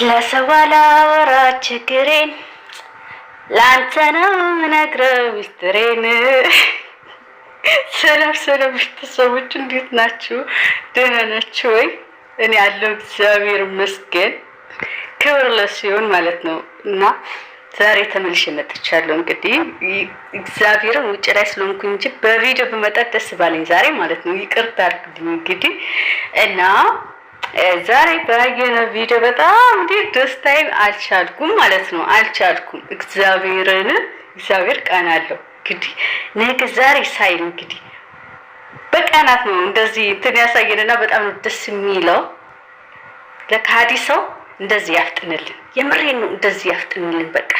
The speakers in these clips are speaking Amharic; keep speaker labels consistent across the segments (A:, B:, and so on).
A: ለሰው አላወራ ችግሬን ላንተ ነው የምነግረው ሚስጥሬን። ሰላም ቤተሰቦች እንዴት ናችሁ? ደህና ናችሁ ወይ? እኔ ያለው እግዚአብሔር ይመስገን ክብር ለሲሆን ማለት ነው። እና ዛሬ ተመልሼ መጥቻለሁ። እንግዲህ እግዚአብሔርን ውጭ ላይ ስለሆንኩኝ እንጂ በቪዲዮ በመጣ ደስ ባለኝ ዛሬ ማለት ነው። ይቅርታ አድርጉልኝ እንግዲህ እና ዛሬ ባየነው ቪዲዮ በጣም ደስታዬን አልቻልኩም ማለት ነው። አልቻልኩም። እግዚአብሔር ቀን አለው እንግዲህ ነገ ዛሬ ሳይል እንግዲህ በቀናት ነው እንደዚህ እንትን ያሳየንና በጣም ነው ደስ የሚለው። ለካዲ ሰው እንደዚህ ያፍጥንልን። የምሬን ነው። እንደዚህ ያፍጥንልን። በቃ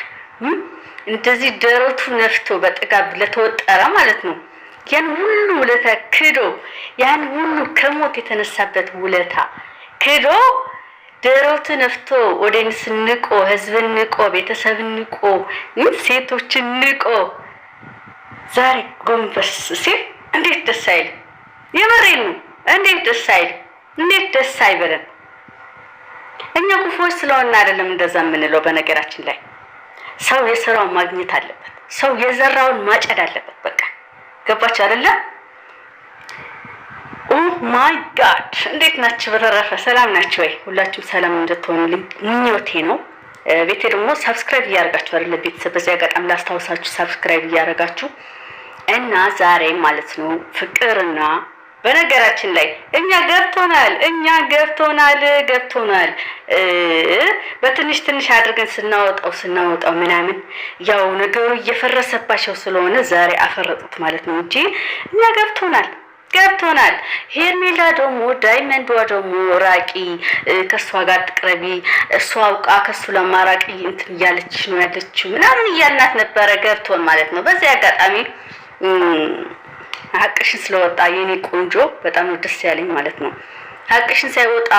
A: እንደዚህ ደረቱ ነፍቶ በጥጋብ ለተወጠረ ማለት ነው። ያን ሁሉ ውለታ ክዶ ያን ሁሉ ከሞት የተነሳበት ውለታ ክዶ ደረቱ ነፍቶ ወደንስ ንቆ ህዝብን ንቆ ቤተሰብን ንቆ ሴቶችን ንቆ ዛሬ ጎንበስ ሲል እንዴት ደስ አይል? የምሬን ነው። እንዴት ደስ አይል? እንዴት ደስ አይበለን? እኛ ክፉዎች ስለሆነ አይደለም እንደዛ የምንለው። በነገራችን ላይ ሰው የሰራውን ማግኘት አለበት። ሰው የዘራውን ማጨድ አለበት። በቃ ገባችሁ አይደለ? ኦ ማይ ጋድ እንዴት ናችሁ? በተረፈ ሰላም ናችሁ ወይ? ሁላችሁም ሰላም እንድትሆኑልኝ ምኞቴ ነው። ቤቴ ደግሞ ሰብስክራይብ እያደረጋችሁ አይደለ? ቤተሰብ በዚህ አጋጣሚ ላስታውሳችሁ ሰብስክራይብ እያደረጋችሁ እና ዛሬ ማለት ነው ፍቅርና በነገራችን ላይ እኛ ገብቶናል በትንሽ አድርገን ስናወጣው ምናምን ያው ነገሩ እየፈረሰባቸው ስለሆነ ዛሬ አፈረጡት ማለት ነው እንጂ እኛ ገብቶናል። ሄርሜላ ደግሞ ዳይመንዷ ደግሞ ራቂ፣ ከሷ ጋር ትቅረቢ፣ እሷ አውቃ ከሱ ለማራቂ እንትን እያለች ነው ያለችው ምናምን እያልናት ነበረ። ገብቶን ማለት ነው። በዚህ አጋጣሚ ሀቅሽን ስለወጣ የኔ ቆንጆ በጣም ደስ ያለኝ ማለት ነው። ሀቅሽን ሳይወጣ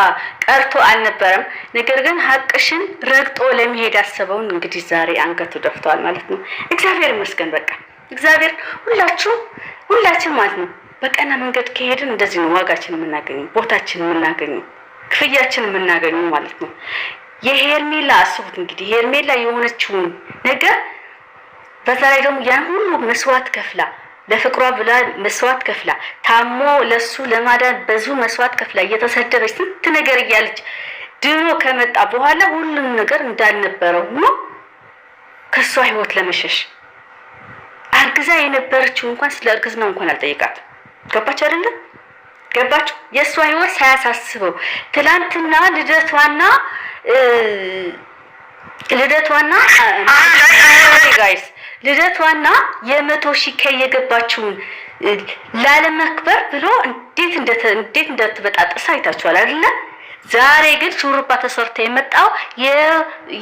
A: ቀርቶ አልነበረም። ነገር ግን ሀቅሽን ረግጦ ለመሄድ ያሰበውን እንግዲህ ዛሬ አንገቱ ደፍቷል ማለት ነው። እግዚአብሔር ይመስገን። በቃ እግዚአብሔር ሁላችን ማለት ነው በቀና መንገድ ከሄድን እንደዚህ ነው ዋጋችን የምናገኘው፣ ቦታችን የምናገኘው፣ ክፍያችን የምናገኘው ማለት ነው። የሄርሜላ አስቡት እንግዲህ ሄርሜላ የሆነችውን ነገር በዛ ላይ ደግሞ ያን ሁሉ መስዋዕት ከፍላ ለፍቅሯ ብላ መስዋዕት ከፍላ ታሞ ለሱ ለማዳን ብዙ መስዋዕት ከፍላ እየተሰደበች ስንት ነገር እያለች ድኖ ከመጣ በኋላ ሁሉም ነገር እንዳልነበረው ነው ከሷ ህይወት ለመሸሽ አርግዛ የነበረችው እንኳን ስለ እርግዝና እንኳን አልጠየቃት። ገባችሁ አይደለ? ገባችሁ? የሷ ህይወት ሳያሳስበው ትላንትና ልደቷና የ100,000 የገባችውን ላለመክበር ብሎ እንዴት እንደተበጣጠሰ አይታችኋል አይደለ? ዛሬ ግን ሹሩባ ተሰርቶ የመጣው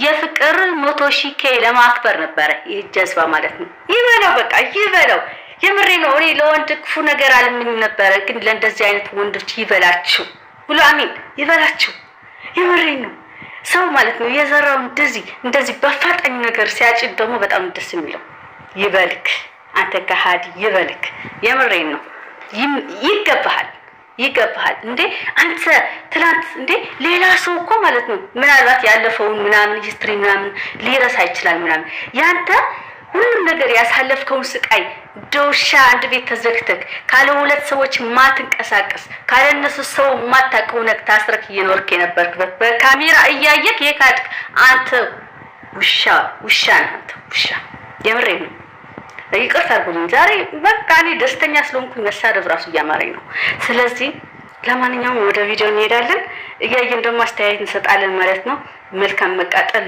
A: የፍቅር 100,000 ለማክበር ነበረ። ይሄ ጀዝባ ማለት ነው። ይበለው በቃ ይበለው። የምሬ ነው። እኔ ለወንድ ክፉ ነገር አልምንም ነበረ፣ ግን ለእንደዚህ አይነት ወንዶች ይበላችሁ ብሎ አሜን ይበላችሁ። የምሬ ነው። ሰው ማለት ነው የዘራው እንደዚህ በፋጣኝ ነገር ሲያጭድ ደግሞ በጣም ደስ የሚለው። ይበልክ አንተ ከሃዲ ይበልክ። የምሬን ነው። ይገባሃል እንዴ አንተ ትላንት እንዴ ሌላ ሰው እኮ ማለት ነው ምናልባት ያለፈውን ምናምን ሂስትሪ ምናምን ሊረሳ ይችላል ምናምን ያንተ ሁሉም ነገር ያሳለፍከውን ስቃይ ዶሻ አንድ ቤት ተዘግተክ ካለ ሁለት ሰዎች ማትንቀሳቀስ ካለ እነሱ ሰው ማታቀው ነክ ታስረክ እየኖርክ የነበርክበት በካሜራ እያየክ የካድክ አንተ ውሻ ነህ። አንተ ውሻ የምሬ ነው። ይቅርታ አድርጉልኝ። ዛሬ በቃ እኔ ደስተኛ ስለሆንኩኝ መሳደብ ራሱ እያማረኝ ነው። ስለዚህ ለማንኛውም ወደ ቪዲዮ እንሄዳለን። እያየን ደግሞ አስተያየት እንሰጣለን ማለት ነው። መልካም መቃጠል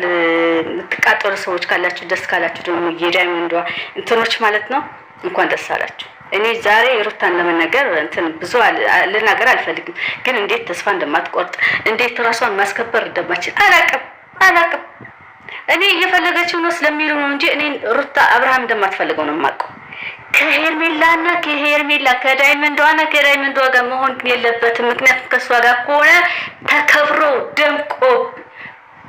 A: የምትቃጠሉ ሰዎች ካላችሁ ደስ ካላችሁ ደግሞ የዳይመንዷ እንትኖች ማለት ነው እንኳን ደስ አላችሁ። እኔ ዛሬ ሩታን ለመናገር ብዙ ልናገር አልፈልግም፣ ግን እንዴት ተስፋ እንደማትቆርጥ እንዴት ራሷን ማስከበር እንደማትችል አላቅም። እኔ እየፈለገችው ነው ስለሚሉ ነው እንጂ እኔ ሩታ አብርሃም እንደማትፈልገው ነው የማውቀው። ከዳይመንዷ ጋር መሆን የለበትም። ምክንያቱም ከሷ ጋር ከሆነ ተከብሮ ደምቆ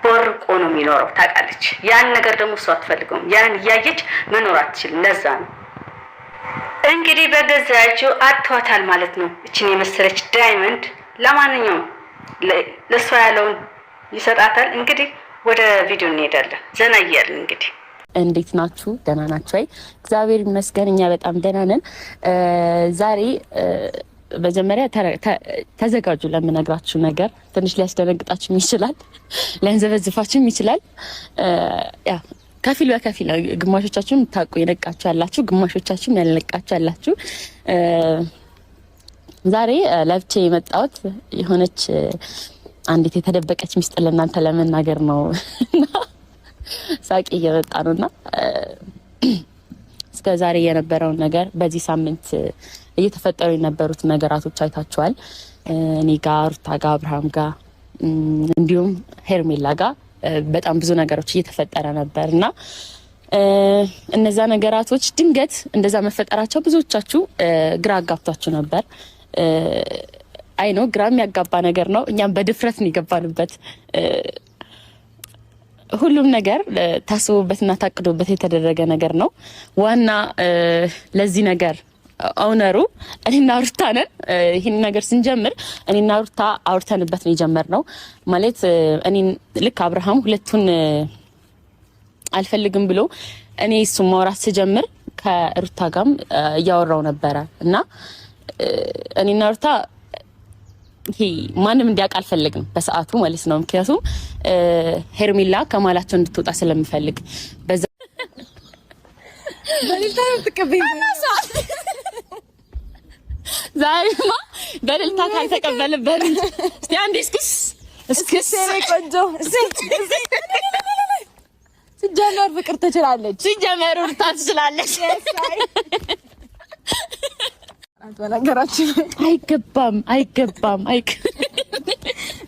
A: ቦርቆ ነው የሚኖረው። ታውቃለች። ያን ነገር ደግሞ እሷ አትፈልገውም። ያን እያየች መኖር አትችልም። ለዛ ነው እንግዲህ በገዛያቸው አጥቷታል ማለት ነው እቺን የመሰለች ዳይመንድ። ለማንኛውም ለሷ ያለውን ይሰጣታል። እንግዲህ ወደ ቪዲዮ እንሄዳለን። ዘና እያልን እንግዲህ
B: እንዴት ናችሁ? ደህና ናችሁ? አይ እግዚአብሔር ይመስገን እኛ በጣም ደህና ነን። ዛሬ መጀመሪያ ተዘጋጁ ለምነግራችሁ ነገር። ትንሽ ሊያስደነግጣችሁም ይችላል፣ ሊያንዘበዝፋችሁም ይችላል። ያ ከፊል በከፊል ነው። ግማሾቻችሁም ታውቁ የነቃችሁ ያላችሁ፣ ግማሾቻችሁም ያልነቃችሁ ያላችሁ። ዛሬ ለብቻ የመጣሁት የሆነች አንዲት የተደበቀች ሚስጥር ለእናንተ ለመናገር ነው። ሳቂ እየመጣ ነውና እስከ ዛሬ የነበረውን ነገር በዚህ ሳምንት እየተፈጠሩ የነበሩት ነገራቶች አይታችኋል። እኔ ጋር፣ ሩታ ጋር፣ አብርሃም ጋር እንዲሁም ሄርሜላ ጋር በጣም ብዙ ነገሮች እየተፈጠረ ነበርና እነዛ ነገራቶች ድንገት እንደዛ መፈጠራቸው ብዙዎቻችሁ ግራ አጋብቷችሁ ነበር። አይ ነው ግራ የሚያጋባ ነገር ነው። እኛም በድፍረት ነው የገባንበት። ሁሉም ነገር ታስቦበትና ታቅዶበት የተደረገ ነገር ነው። ዋና ለዚህ ነገር ኦነሩ እኔና ሩታ ነን። ይህን ነገር ስንጀምር እኔና ሩታ አውርተንበት ነው የጀመርነው። ማለት እኔ ልክ አብርሃም ሁለቱን አልፈልግም ብሎ እኔ እሱ ማውራት ስጀምር ከሩታ ጋርም እያወራው ነበረ እና እኔና ሩታ ይሄ ማንም እንዲያውቅ አልፈልግም በሰዓቱ ማለት ነው። ምክንያቱም ሄርሜላ ከማላቸው እንድትወጣ ስለምፈልግ በዛ ዛሬማ በልልታ ካልተቀበለበት እስቲ አንዴ እስኪስ ቆንጆ ሲጀመር ፍቅር ትችላለች። ሲጀመር ሩታ ትችላለች። በነገራችን አይገባም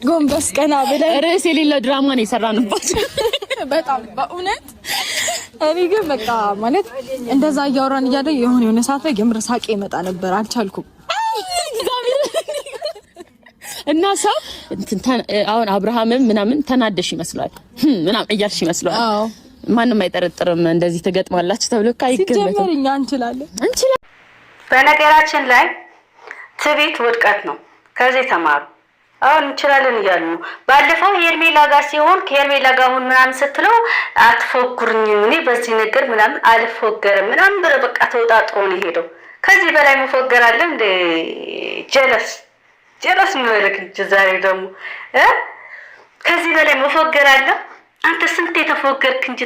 B: ጎንበስ ቀና ብለን ርዕስ የሌለው ድራማ ነው የሰራንባቸው። በጣም በእውነት እኔ ግን በቃ ማለት እንደዛ እያወራን እያለ የሆነ ሰዓት ላይ የምር ሳቄ ይመጣ ነበር። አልቻልኩም እና ሰው አሁን አብርሃምም ምናምን ተናደሽ ይመስላል ምናምን እያልሽ ይመስላል። ማንም አይጠረጥርም እንደዚህ ትገጥማላችሁ ተብሎ አይገመትም። ሲጀመር እኛ እንችላለን።
A: በነገራችን ላይ ትዕቢት ውድቀት ነው። ከዚህ ተማሩ። አሁን እንችላለን እያሉ ነው። ባለፈው ሄርሜላ ጋር ሲሆን ከሄርሜላ ጋር አሁን ምናምን ስትለው አትፎግሩኝም፣ እኔ በዚህ ነገር ምናምን አልፎገርም ምናምን ብሎ በቃ ተወጣጥሮ ነው ሄደው። ከዚህ በላይ መፎገር አለ እንደ ጀለስ የሚወለክ እንጂ ዛሬ ደግሞ ከዚህ በላይ መፎገር አለ? አንተ ስንት የተፎገርክ እንጂ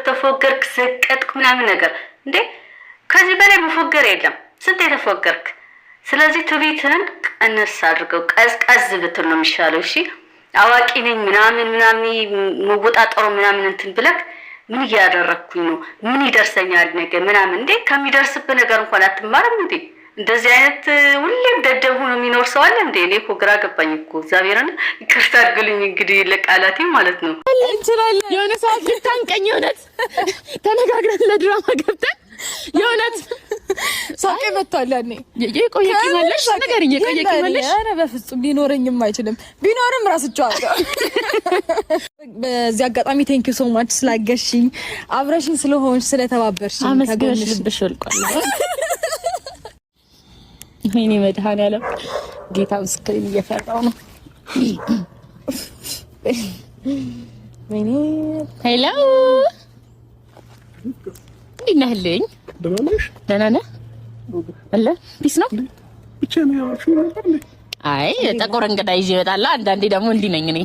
A: ተፎገርክ ዘቀጥክ ምናምን ነገር እንዴ! ከዚህ በላይ መፎገር የለም። ስንት የተፎገርክ። ስለዚህ ትዕቢትህን ቀነስ አድርገው ቀዝቀዝ ብትል ነው የሚሻለው። እሺ አዋቂ ነኝ ምናምን መወጣጠሩ ምናምን እንትን ብለክ ምን እያደረኩኝ ነው፣ ምን ይደርሰኛል ነገ ምናምን እንዴ! ከሚደርስብህ ነገር እንኳን አትማርም እንዴ? እንደዚህ አይነት ሁሌም ደደቡ ነው የሚኖር ሰው አለ እንዴ? እኔ እኮ ግራ ገባኝ እኮ እግዚአብሔርን ይቅርታ አድርግልኝ እንግዲህ ለቃላቴ ማለት ነው።
B: እንችላለን የሆነ ሰዓት ልታንቀኝ እውነት ተነጋግረን ለድራማ ገብተን የእውነት
C: ሳቄ መጥቷል። ያኔ
B: የቆየክ ይመለሽ ነገር የቆየክ ይመለሽ።
C: ኧረ በፍጹም ሊኖረኝም አይችልም። ቢኖርም ራስቻለሁ። በዚህ አጋጣሚ ቴንክ ዩ ሶ ማች ስላገሽኝ፣ አብረሽኝ ስለሆንሽ፣ ስለተባበርሽኝ
B: አመስግነሽ ልብሽ ወልቋል። ወይኔ መድኃኒዓለም ጌታ ምስክሬን እየፈራው ነው። ወይኔ ሄሎ እንዴት ነህ? ደህና ነህ? አለ ፒስ ነው ብቻ ነው ያወራሽው ነበር እንዴ? አይ ጠቆር እንግዳ ይዤ እመጣለሁ። አንዳንዴ ደግሞ እንዲህ ነኝ እኔ።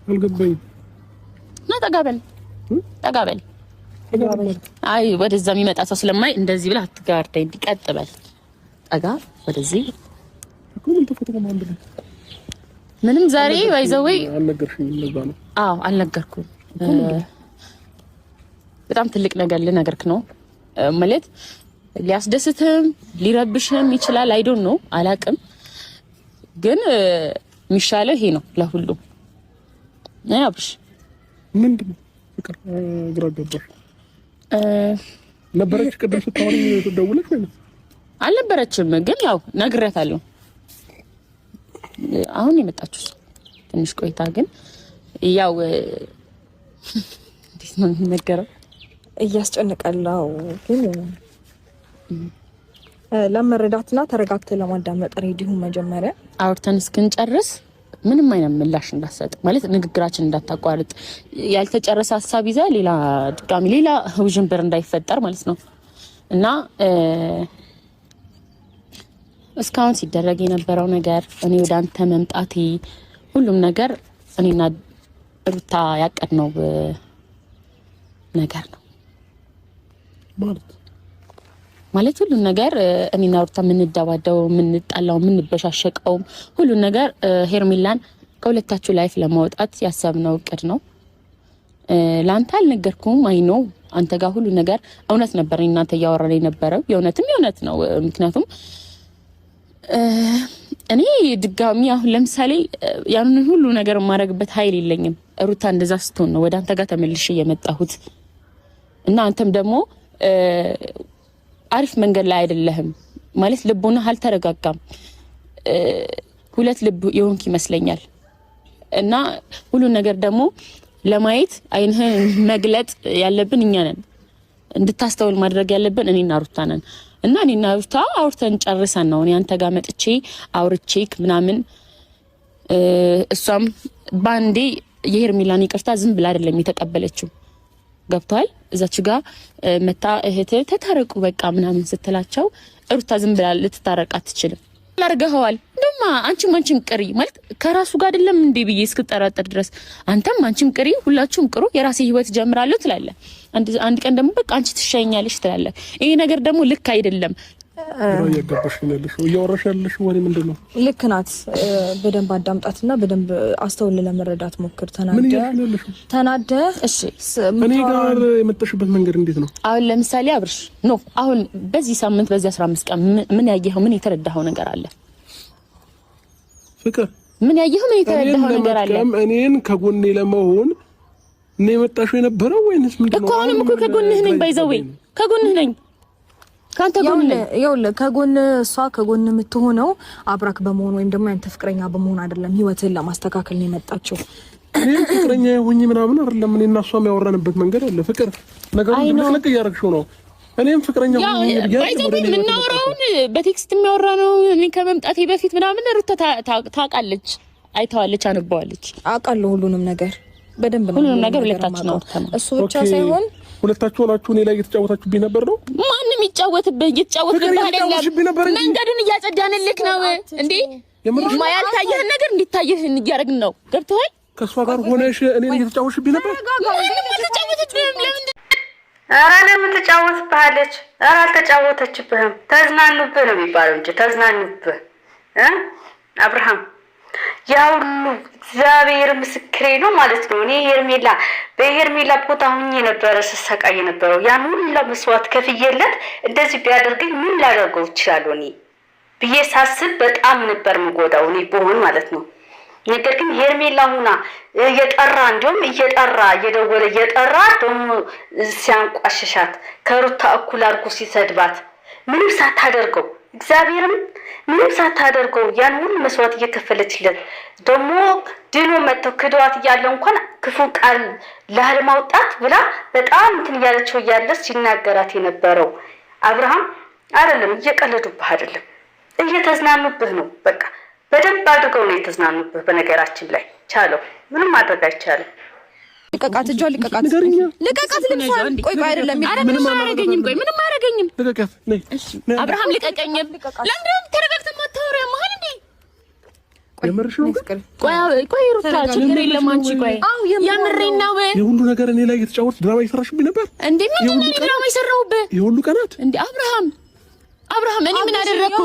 B: አልገባኝም። ና ጠጋ በል። አይ ወደዛ የሚመጣ ሰው ስለማይ እንደዚህ ብለህ አትጋርደኝ። እንዲቀጥበል ጠጋ ወደዚህ ምንም ዛሬ ባይዘው አልነገርሽኝም። ለዛ ነው። አዎ አልነገርኩም። በጣም ትልቅ ነገር ልነግርክ ነው ማለት ሊያስደስትም ሊረብሽም ይችላል። አይ ዶንት ኖ አላቅም፣ ግን የሚሻለው ይሄ ነው ለሁሉም። አብሽ ምንድነው ፍቅር ግራ ገባሽ ነበረች? ቅድም ስታወሪ ደውለሽ ማለት አልነበረችም፣ ግን ያው ነግሬያታለሁ። አሁን የመጣችው ትንሽ ቆይታ፣ ግን ያው እንዴት ነው የሚነገረው?
C: እያስጨነቀላው ግን ለመረዳትና ተረጋግተን ለማዳመጥ ሬዲዮ መጀመሪያ
B: አውርተን እስክንጨርስ ምንም አይነት ምላሽ እንዳትሰጥ ማለት ንግግራችን እንዳታቋርጥ ያልተጨረሰ ሐሳብ ይዘ ሌላ ድጋሚ ሌላ ውዥንብር እንዳይፈጠር ማለት ነው እና እስካሁን ሲደረግ የነበረው ነገር እኔ ወደ አንተ መምጣቴ ሁሉም ነገር እኔና ሩታ ያቀድነው ነገር ነው ማለት ሁሉም ነገር እኔና ሩታ የምንደባደበው የምንጣላው የምንበሻሸቀው ሁሉም ነገር ሄርሜላን ከሁለታችሁ ላይፍ ለማውጣት ያሰብነው እቅድ ነው። ላንተ አልነገርኩም። አይ ኖ አንተ ጋር ሁሉ ነገር እውነት ነበር። እናንተ ያወራን የነበረው የእውነት ነው። ምክንያቱም እኔ ድጋሚ አሁን ለምሳሌ ያንን ሁሉ ነገር ማድረግበት ኃይል የለኝም። ሩታ እንደዛ ስትሆን ነው ወደ አንተ ጋር ተመልሼ የመጣሁት እና አንተም ደግሞ አሪፍ መንገድ ላይ አይደለህም ማለት ልቦና አልተረጋጋም። ሁለት ልብ የሆንክ ይመስለኛል እና ሁሉ ነገር ደግሞ ለማየት አይንህን መግለጥ ያለብን እኛ ነን። እንድታስተውል ማድረግ ያለብን እኔና ሩታ ነን እና እኔና ሩታ አውርተን ጨርሰን ነው እኔ አንተ ጋር መጥቼ አውርቼክ ምናምን እሷም ባንዴ የሄርሜላን ይቅርታ ዝም ብላ አይደለም የተቀበለችው። ገብቷል። እዛች ጋር መታ እህት ተታረቁ በቃ ምናምን ስትላቸው ሩታ ዝም ብላ ልትታረቅ አትችልም። አርገኸዋል እንደማ አንቺም ቅሪ ማለት ከራሱ ጋር አይደለም እንዴ ብዬ እስክጠራጠር ድረስ አንተም አንቺም ቅሪ ሁላችሁም ቅሩ የራሴ ህይወት ጀምራለሁ ትላለህ። አንድ ቀን ደግሞ በቃ አንቺ ትሻኛለሽ ትላለህ። ይሄ ነገር ደግሞ ልክ አይደለም።
D: ያገባሽ ነልሽ እያወራሽ ያለሽ ወሬ ምንድነው?
C: ልክ ናት። በደንብ አዳምጣትና በደንብ አስተውል ለመረዳት ሞክር። ተናደ እሺ
D: እኔ ጋር የመጣሽበት መንገድ እንዴት ነው?
B: አሁን ለምሳሌ አብርሽ ኖ አሁን በዚህ ሳምንት በዚህ 15 ቀን ምን ያየኸው ምን የተረዳኸው ነገር አለ?
D: ፍቅር
B: ምን ያየኸው ምን የተረዳኸው ነገር አለ?
D: እኔን ከጎኔ ለመሆን እኔ የመጣሽው የነበረው ወይንስ ምንድነው?
B: እኮ አሁንም እኮ ከጎንህ ነኝ ባይዘው ከጎንህ ነኝ ካንተ ጎን
C: ይኸውልህ ከጎን እሷ ከጎን የምትሆነው አብራክ በመሆን ወይም ደግሞ ያንተ ፍቅረኛ በመሆን አይደለም። ህይወትን ለማስተካከል ነው የመጣችው።
D: እኔ ፍቅረኛ ሆኜ ምናምን አይደለም። እኔ እና እሷም ያወራንበት መንገድ አለ። ፍቅር ነገሩን ልክ እያደረግሽው ነው። እኔም ፍቅረኛ ሆኜ
B: የምናወራውን በቴክስት የሚያወራ ነው። እኔ ከመምጣቴ በፊት ምናምን ሩታ ታውቃለች፣ አይተዋለች፣ አንባዋለች። አውቃለሁ ሁሉንም ነገር በደንብ ነው። ሁሉንም ነገር ሁለታችን ነው።
C: እሱ ብቻ ሳይሆን
D: ሁለታችሁ ሆናችሁ እኔ ላይ እየተጫወታችሁብኝ ነበር ነው።
B: ማንንም ይጫወትብህ አይደለም። መንገዱን እያጸዳንልክ ነው እንዴ? ያልታየህን ነገር እንዲታየህ እያደረግን ነው። ገብቶሃል?
D: ከእሷ ጋር ሆነሽ እኔን እየተጫወትሽብኝ ነበር።
A: ኧረ ለምን ትጫወትብሃለች? ኧረ አልተጫወተችብህም። ተዝናኑብህ ነው የሚባለው እንጂ ተዝናኑብህ አብርሃም ያ ሁሉ እግዚአብሔር ምስክሬ ነው ማለት ነው። እኔ በሄርሜላ ቦታ ሆኜ ነበር ስሰቃይ ነበረው። ያን ሁሉ መስዋዕት ከፍዬለት እንደዚህ ቢያደርገኝ ምን ላደርገው እችላለሁ እኔ ብዬ ሳስብ በጣም ነበር የምጎዳው እኔ ብሆን ማለት ነው። ነገር ግን ሄርሜላ ሆና እየደወለ እየጠራ ደግሞ ሲያንቋሽሻት ከሩታ እኩል አድርጎ ሲሰድባት ምንም ሳታደርገው እግዚአብሔርም ምንም ሳታደርገው ያን ሁሉ መስዋዕት እየከፈለችለት ደግሞ ድኖ መጥተው ክዷት እያለው እንኳን ክፉ ቃል ላለማውጣት ብላ በጣም እንትን እያለችው እያለች ሲናገራት የነበረው አብርሃም አይደለም። እየቀለዱብህ አይደለም፣ እየተዝናኑብህ ነው። በቃ በደንብ አድርገው ነው የተዝናኑብህ። በነገራችን ላይ ቻለው ምንም ማድረግ አይቻልም።
C: ልቀቃት፣ እጇ ልቀቃት፣ ልቀቃት። ልብሷን ቆይ አይደለም
B: ምንም አያረገኝም። ቆይ ምንም አያረገኝም።
D: ልቀቃት። ነይ
B: አብርሃም ልቀቀኝ። ለምን ተረጋግተህ ማታወሪያ መሀል እንዴ?
D: የምርሽ ነው?
B: ቆይ ሩታ ችግር የለም አንቺ ቆይ የምሬን ነው።
D: የሁሉ ነገር እኔ ላይ የተጫወት ድራማ እየሰራሽብኝ ነበር እንዴ?
B: ምንድን ነው ድራማ የሰራሁብህ?
D: የሁሉ ቀናት
B: እንዴ አብርሃም እኔ ምን አደረኩ?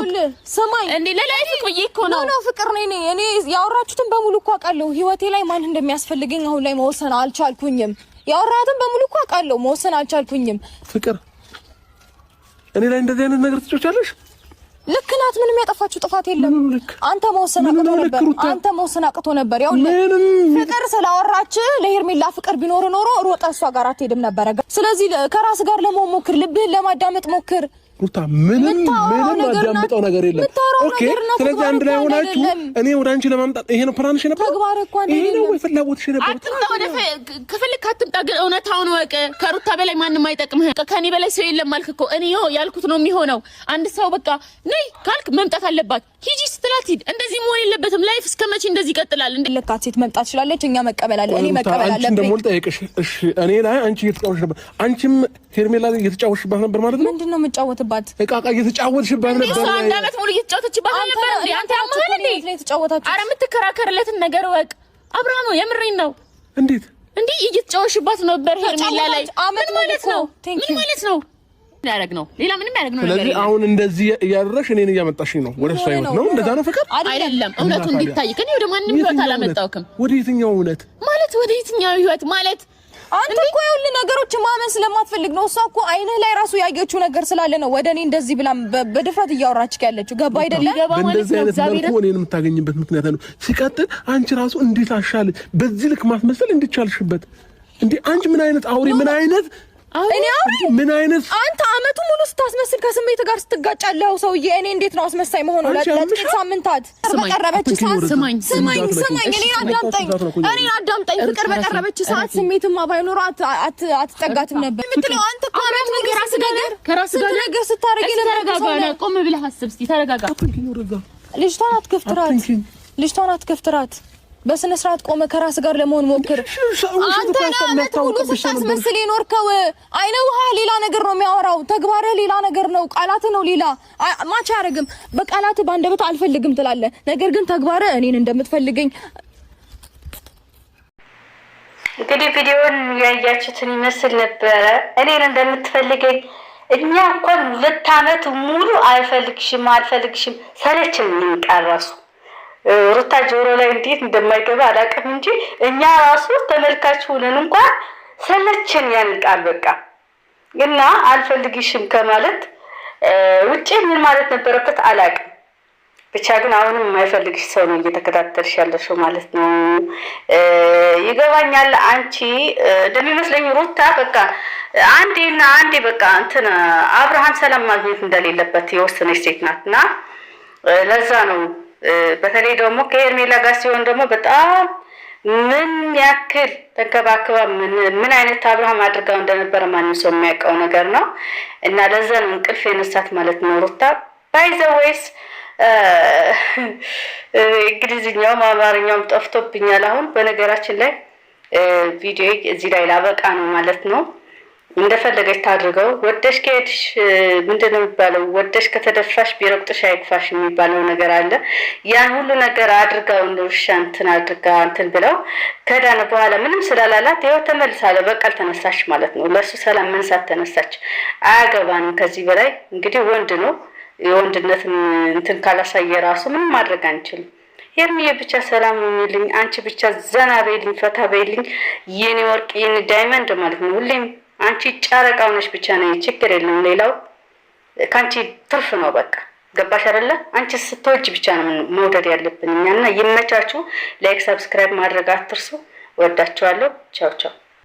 C: ሰማይ
B: እንዴ ለላይፍ ቆይ እኮ ነው
C: ፍቅር ነኝ እኔ ያወራችሁትን በሙሉ እኮ አውቃለሁ። ህይወቴ ላይ ማን እንደሚያስፈልገኝ አሁን ላይ መወሰን አልቻልኩኝም። ያወራቱን በሙሉ እኮ አውቃለሁ፣ መወሰን አልቻልኩኝም።
D: ፍቅር እኔ ላይ እንደዚህ አይነት ነገር ትጮቻለሽ?
C: ልክ ናት። ምንም ያጠፋችሁ ጥፋት የለም። አንተ መወሰን አቅቶ ነበር። ያው ፍቅር ስላወራች ለሄርሜላ ፍቅር ቢኖር ኖሮ ሮጣ እሷ ጋር አትሄድም ነበረ። ስለዚህ ከራስ ጋር ለመሞክር ልብህን ለማዳመጥ ሞክር።
D: ሩታ ምንም አዳምጠው ነገር የለም። ኦኬ ስለዚህ አንድ ላይ ሆናችሁ እኔ ወደ አንቺ ለማምጣት ይሄ ነው ፕላንሽ ነበር።
C: ተግባር እኮ አንዴ
D: ነው ፍላጎትሽ ነበር።
B: አትምጣ ወደ ከፈልክ አትምጣ። ግን እውነታውን ወቅ ከሩታ በላይ ማንንም አይጠቅምህም። ከኔ በላይ ሰው የለም አልክ እኮ። እኔ ያልኩት ነው የሚሆነው። አንድ ሰው በቃ ነይ ካልክ መምጣት አለባት። ሂጂ ስትላት ሂድ። እንደዚህ መሆን የለበትም። ላይፍ እስከመቼ እንደዚህ ይቀጥላል?
C: ለካት ሴት መምጣት ይችላልች። እኛ መቀበል አለ። እኔ መቀበል አለብኝ።
D: አንቺ እንደሞል ጠይቅሽ። እሺ እኔ ላይ አንቺ እየተጫወትሽ ነበር። አንቺም ሄርሜላ እየተጫወትሽባት ነበር ማለት ነው።
C: ምንድነው የምጫወትባት?
D: እቃቃ እየተጫወትሽባት ነበር።
B: እሷ አንድ አመት ሙሉ እየተጫወተችባት ነበር። አንተ ያማህል እንዴ? ኧረ የምትከራከርለትን ነገር ወቅ አብርሃም ነው። የምሬን ነው።
D: እንዴት
B: እንዴ እየተጫወትሽባት ነበር ሄርሜላ ላይ? ምን ማለት ነው? ምን ማለት ነው? ያረግ ነው ሌላ ምንም ያረግ ነው ነገር።
D: ስለዚህ አሁን እንደዚህ ያረሽ እኔን እያመጣሽኝ ነው ወደ እሷ ህይወት ነው። እንደዛ ነው ፍቅር
B: አይደለም። እውነቱ እንዲታይ ከኔ ወደ ማንንም ህይወት አላመጣውክም።
D: ወደ የትኛው እውነት
B: ማለት ወደ የትኛው ህይወት ማለት?
C: አንተ እኮ ይኸውልህ ነገሮች ማመን ስለማትፈልግ ነው። እሷ እኮ አይንህ ላይ ራሱ ያየችው ነገር ስላለ ነው ወደ እኔ እንደዚህ ብላ በድፍረት እያወራች ያለችው። ገባ አይደለም?
D: በእንደዚህ አይነት መልኩ እኔን የምታገኝበት ምክንያት ነው። ሲቀጥል አንቺ ራሱ እንዴት አሻል በዚህ ልክ ማስመሰል እንድቻልሽበት እንዴ? አንቺ ምን አይነት አውሪ ምን አይነት ምን አይነት
C: አንተ አመቱ ሙሉ ስታስመስል ከስሜት ጋር ስትጋጫለህ ሰውዬ። እኔ እንዴት ነው አስመሳይ መሆኑ? ለጥቂት ሳምንታት በቀረበች ሰዓት ስማኝ እኔን አዳምጠኝ ፍቅር በቀረበች ሰዓት ስሜትማ ባይኖር አትጠጋትም ነበር የምትለው አንተ እኮ አመት ነገር ከራስ ጋር ነገር ስታረጊ
B: ተረጋጋ። ቆም ብለህ አስብ እስቲ ተረጋጋ።
C: ልጅቷን አትከፍትራት በስነ ስርዓት ቆመ ከራስ ጋር ለመሆን ሞክር። አንተ አመት ሙሉ ስታስመስል የኖርከው አይነ ውሃ ሌላ ነገር ነው የሚያወራው፣ ተግባር ሌላ ነገር ነው፣ ቃላት ነው ሌላ ማች አያረግም። በቃላት ባንደበት አልፈልግም ትላለህ፣ ነገር ግን ተግባር እኔን እንደምትፈልገኝ።
A: እንግዲህ ቪዲዮውን ያያችሁትን ይመስል ነበረ። እኔን እንደምትፈልገኝ እኛ እንኳን 2 አመት ሙሉ አልፈልግሽም ሰለችን እንቃራሱ ሩታ ጆሮ ላይ እንዴት እንደማይገባ አላውቅም እንጂ እኛ ራሱ ተመልካች ሆነን እንኳን ሰለችን ያን ቃል በቃ እና አልፈልግሽም ከማለት ውጪ ምን ማለት ነበረበት አላውቅም። ብቻ ግን አሁንም የማይፈልግሽ ሰው ነው እየተከታተልሽ ያለሽው ማለት ነው። ይገባኛል። አንቺ እንደሚመስለኝ ሩታ በቃ አንዴ በቃ እንትን አብርሃም ሰላም ማግኘት እንደሌለበት የወሰነች ሴት ናትና ለዛ ነው በተለይ ደግሞ ከሄርሜላ ጋር ሲሆን ደግሞ በጣም ምን ያክል ተንከባክባ ምን አይነት አብርሃም አድርጋው እንደነበረ ማንም ሰው የሚያውቀው ነገር ነው። እና ለዛ ነው እንቅልፍ የነሳት ማለት ነው ሩታ ባይዘወይስ እንግሊዝኛውም አማርኛውም ጠፍቶብኛል አሁን። በነገራችን ላይ ቪዲዮ እዚህ ላይ ላበቃ ነው ማለት ነው። እንደፈለገች ታድርገው። ወደሽ ከሄድሽ ምንድነው የሚባለው? ወደሽ ከተደፋሽ ቢረቅጥሽ አይክፋሽ የሚባለው ነገር አለ። ያን ሁሉ ነገር አድርጋው እንደውሻ እንትን ብለው ከዳነ በኋላ ምንም ስላላላት ይኸው ተመልሳ ለበቀል ተነሳች ማለት ነው። ለሱ ሰላም መንሳት ተነሳች። አያገባንም ከዚህ በላይ እንግዲህ ወንድ ነው። የወንድነትን እንትን ካላሳየ ራሱ ምንም ማድረግ አንችልም። ሄርሚዬ ብቻ ሰላም ሁኚልኝ፣ አንቺ ብቻ ዘና በይልኝ፣ ፈታ በይልኝ የኔ ወርቅ የኔ ዳይመንድ ማለት ነው። ሁሌም አንቺ ጨረቃው ነሽ ብቻ ነው፣ ችግር የለም። ሌላው ካንቺ ትርፍ ነው። በቃ ገባሽ አይደለ? አንቺ ስትወጂ ብቻ ነው መውደድ ያለብን እኛና። ይመቻችሁ። ላይክ ሰብስክራይብ ማድረግ አትርሱ። ወዳችኋለሁ። ቻው ቻው።